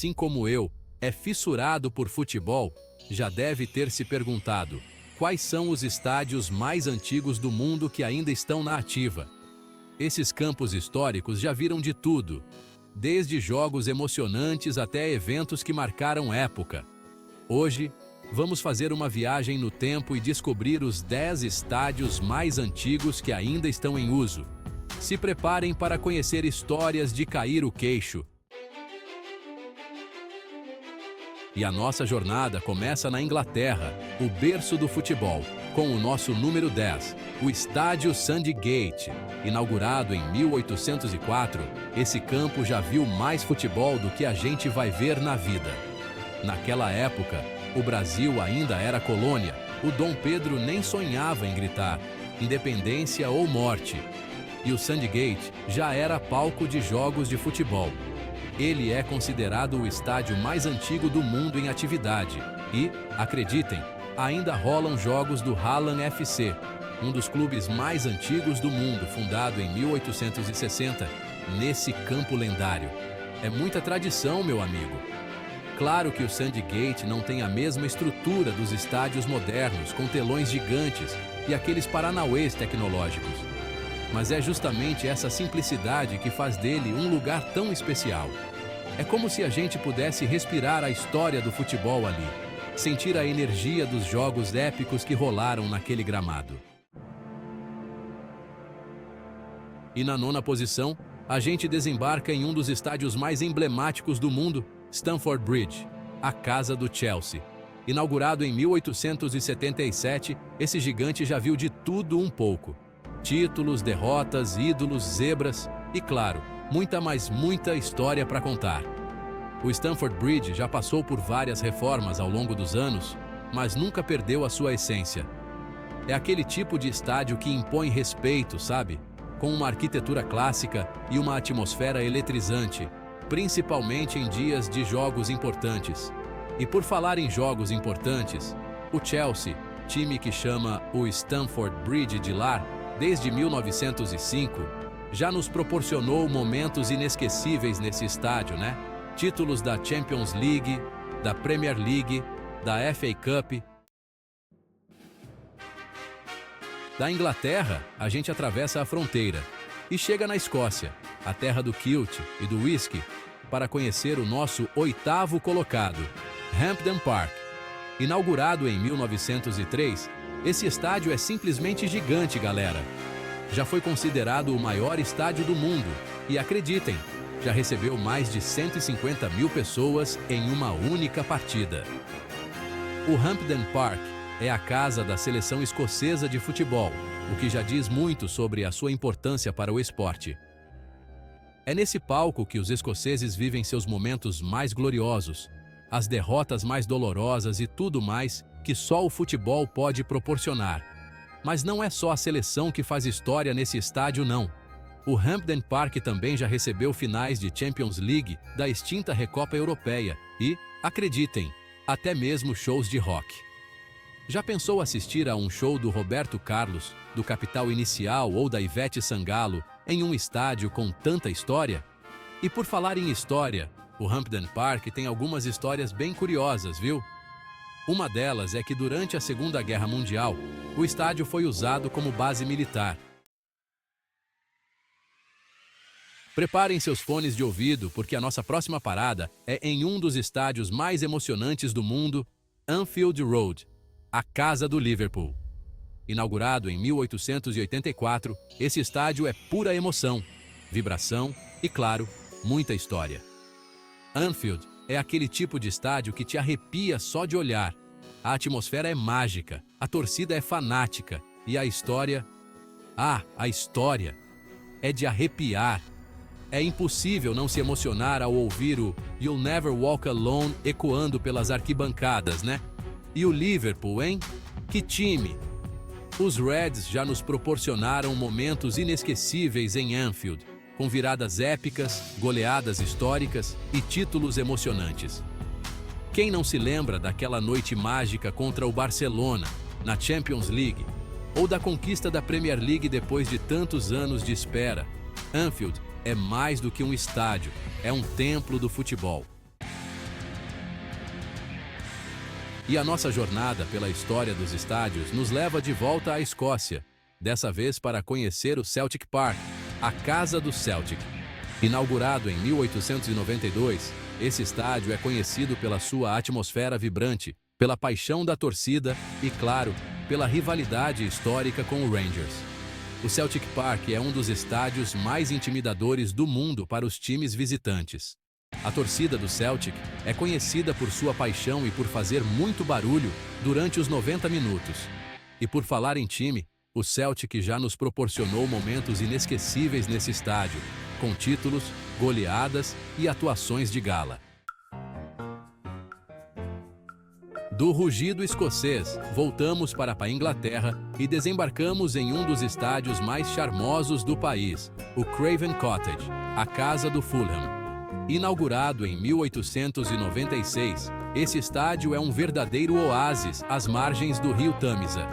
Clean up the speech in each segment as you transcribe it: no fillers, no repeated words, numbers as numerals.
assim como eu, é fissurado por futebol, já deve ter se perguntado: quais são os estádios mais antigos do mundo que ainda estão na ativa? Esses campos históricos já viram de tudo, desde jogos emocionantes até eventos que marcaram época. Hoje, vamos fazer uma viagem no tempo e descobrir os 10 estádios mais antigos que ainda estão em uso. Se preparem para conhecer histórias de cair o queixo. E a nossa jornada começa na Inglaterra, o berço do futebol, com o nosso número 10, o Estádio Sandgate. Inaugurado em 1804, esse campo já viu mais futebol do que a gente vai ver na vida. Naquela época, o Brasil ainda era colônia, o Dom Pedro nem sonhava em gritar independência ou morte. E o Sandgate já era palco de jogos de futebol. Ele é considerado o estádio mais antigo do mundo em atividade e, acreditem, ainda rolam jogos do Hallam FC, um dos clubes mais antigos do mundo, fundado em 1860, nesse campo lendário. É muita tradição, meu amigo. Claro que o Sandgate não tem a mesma estrutura dos estádios modernos, com telões gigantes e aqueles paranauês tecnológicos. Mas é justamente essa simplicidade que faz dele um lugar tão especial. É como se a gente pudesse respirar a história do futebol ali, sentir a energia dos jogos épicos que rolaram naquele gramado. E na 9ª posição, a gente desembarca em um dos estádios mais emblemáticos do mundo, Stamford Bridge, a casa do Chelsea. Inaugurado em 1877, esse gigante já viu de tudo um pouco. Títulos, derrotas, ídolos, zebras e, claro, muita história para contar. O Stamford Bridge já passou por várias reformas ao longo dos anos, mas nunca perdeu a sua essência. É aquele tipo de estádio que impõe respeito, sabe? Com uma arquitetura clássica e uma atmosfera eletrizante, principalmente em dias de jogos importantes. E por falar em jogos importantes, o Chelsea, time que chama o Stamford Bridge de lar desde 1905, já nos proporcionou momentos inesquecíveis nesse estádio, né? Títulos da Champions League, da Premier League, da FA Cup. Da Inglaterra, a gente atravessa a fronteira e chega na Escócia, a terra do kilt e do whisky, para conhecer o nosso 8º colocado, Hampden Park. Inaugurado em 1903, esse estádio é simplesmente gigante, galera. Já foi considerado o maior estádio do mundo e, acreditem, já recebeu mais de 150 mil pessoas em uma única partida. O Hampden Park é a casa da seleção escocesa de futebol, o que já diz muito sobre a sua importância para o esporte. É nesse palco que os escoceses vivem seus momentos mais gloriosos, as derrotas mais dolorosas e tudo mais que só o futebol pode proporcionar. Mas não é só a seleção que faz história nesse estádio, não. O Hampden Park também já recebeu finais de Champions League, da extinta Recopa Europeia e, acreditem, até mesmo shows de rock. Já pensou assistir a um show do Roberto Carlos, do Capital Inicial ou da Ivete Sangalo em um estádio com tanta história? E por falar em história, o Hampden Park tem algumas histórias bem curiosas, viu? Uma delas é que durante a Segunda Guerra Mundial, o estádio foi usado como base militar. Preparem seus fones de ouvido, porque a nossa próxima parada é em um dos estádios mais emocionantes do mundo, Anfield Road, a casa do Liverpool. Inaugurado em 1884, esse estádio é pura emoção, vibração e, claro, muita história. Anfield é aquele tipo de estádio que te arrepia só de olhar. A atmosfera é mágica, a torcida é fanática e a história... a história é de arrepiar. É impossível não se emocionar ao ouvir o You'll Never Walk Alone ecoando pelas arquibancadas, né? E o Liverpool, hein? Que time! Os Reds já nos proporcionaram momentos inesquecíveis em Anfield, com viradas épicas, goleadas históricas e títulos emocionantes. Quem não se lembra daquela noite mágica contra o Barcelona, na Champions League, ou da conquista da Premier League depois de tantos anos de espera? Anfield é mais do que um estádio, é um templo do futebol. E a nossa jornada pela história dos estádios nos leva de volta à Escócia, dessa vez para conhecer o Celtic Park, a casa do Celtic. Inaugurado em 1892, esse estádio é conhecido pela sua atmosfera vibrante, pela paixão da torcida e, claro, pela rivalidade histórica com o Rangers. O Celtic Park é um dos estádios mais intimidadores do mundo para os times visitantes. A torcida do Celtic é conhecida por sua paixão e por fazer muito barulho durante os 90 minutos. E por falar em time, o Celtic já nos proporcionou momentos inesquecíveis nesse estádio, com títulos, goleadas e atuações de gala. Do rugido escocês, voltamos para a Inglaterra e desembarcamos em um dos estádios mais charmosos do país, o Craven Cottage, a casa do Fulham. Inaugurado em 1896, esse estádio é um verdadeiro oásis às margens do rio Tâmisa.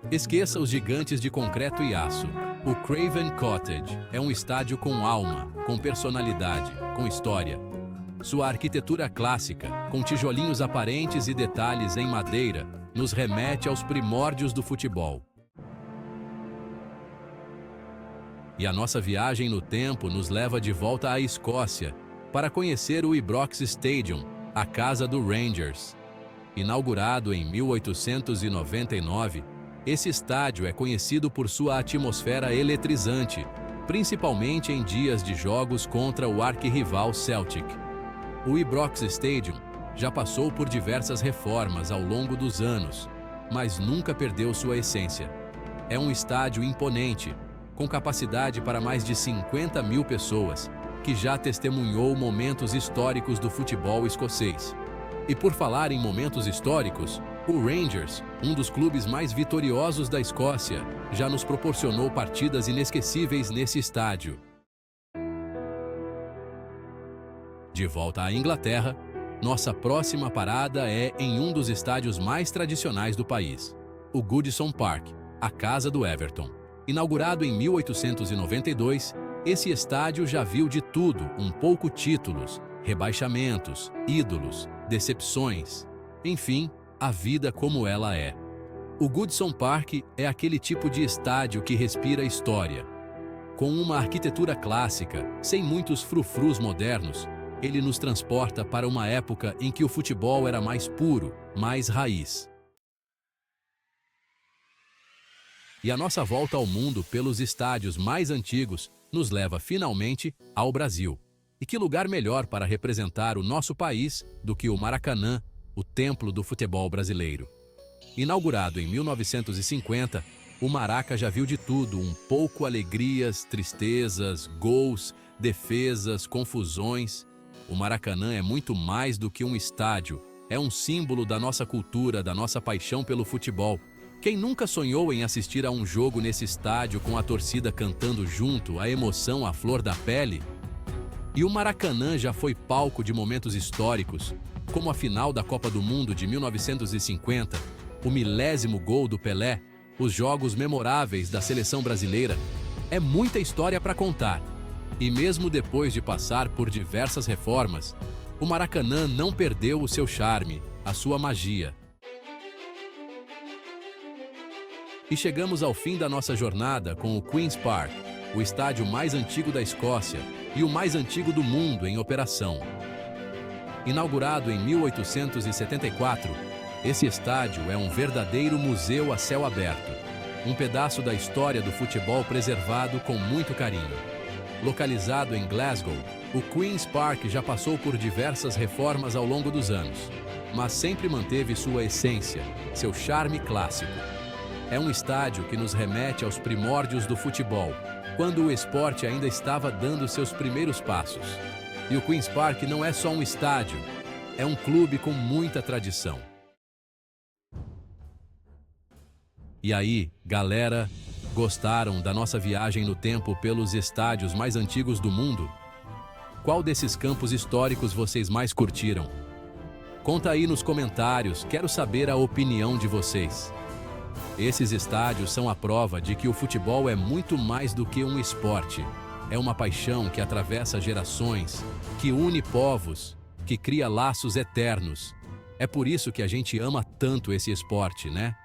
Esqueça os gigantes de concreto e aço. O Craven Cottage é um estádio com alma, com personalidade, com história. Sua arquitetura clássica, com tijolinhos aparentes e detalhes em madeira, nos remete aos primórdios do futebol. E a nossa viagem no tempo nos leva de volta à Escócia, para conhecer o Ibrox Stadium, a casa do Rangers. Inaugurado em 1899, esse estádio é conhecido por sua atmosfera eletrizante, principalmente em dias de jogos contra o arquirrival Celtic. O Ibrox Stadium já passou por diversas reformas ao longo dos anos, mas nunca perdeu sua essência. É um estádio imponente, com capacidade para mais de 50 mil pessoas, que já testemunhou momentos históricos do futebol escocês. E por falar em momentos históricos, o Rangers, um dos clubes mais vitoriosos da Escócia, já nos proporcionou partidas inesquecíveis nesse estádio. De volta à Inglaterra, nossa próxima parada é em um dos estádios mais tradicionais do país, o Goodison Park, a casa do Everton. Inaugurado em 1892, esse estádio já viu de tudo, um pouco títulos, rebaixamentos, ídolos, decepções, enfim, a vida como ela é. O Goodison Park é aquele tipo de estádio que respira história. Com uma arquitetura clássica, sem muitos frufrus modernos, ele nos transporta para uma época em que o futebol era mais puro, mais raiz. E a nossa volta ao mundo pelos estádios mais antigos nos leva finalmente ao Brasil. E que lugar melhor para representar o nosso país do que o Maracanã, o templo do futebol brasileiro. Inaugurado em 1950, o Maraca já viu de tudo, um pouco alegrias, tristezas, gols, defesas, confusões. O Maracanã é muito mais do que um estádio, é um símbolo da nossa cultura, da nossa paixão pelo futebol. Quem nunca sonhou em assistir a um jogo nesse estádio com a torcida cantando junto, a emoção à flor da pele? E o Maracanã já foi palco de momentos históricos, como a final da Copa do Mundo de 1950, o 1000º gol do Pelé, os jogos memoráveis da seleção brasileira. É muita história para contar. E mesmo depois de passar por diversas reformas, o Maracanã não perdeu o seu charme, a sua magia. E chegamos ao fim da nossa jornada com o Queen's Park, o estádio mais antigo da Escócia e o mais antigo do mundo em operação. Inaugurado em 1874, esse estádio é um verdadeiro museu a céu aberto, um pedaço da história do futebol preservado com muito carinho. Localizado em Glasgow, o Queen's Park já passou por diversas reformas ao longo dos anos, mas sempre manteve sua essência, seu charme clássico. É um estádio que nos remete aos primórdios do futebol, quando o esporte ainda estava dando seus primeiros passos. E o Queen's Park não é só um estádio, é um clube com muita tradição. E aí, galera, gostaram da nossa viagem no tempo pelos estádios mais antigos do mundo? Qual desses campos históricos vocês mais curtiram? Conta aí nos comentários, quero saber a opinião de vocês. Esses estádios são a prova de que o futebol é muito mais do que um esporte. É uma paixão que atravessa gerações, que une povos, que cria laços eternos. É por isso que a gente ama tanto esse esporte, né?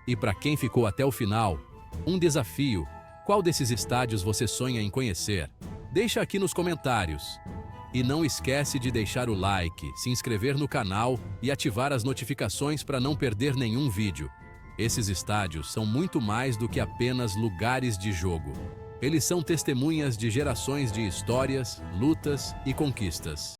E para quem ficou até o final, um desafio: qual desses estádios você sonha em conhecer? Deixa aqui nos comentários. E não esquece de deixar o like, se inscrever no canal e ativar as notificações para não perder nenhum vídeo. Esses estádios são muito mais do que apenas lugares de jogo. Eles são testemunhas de gerações de histórias, lutas e conquistas.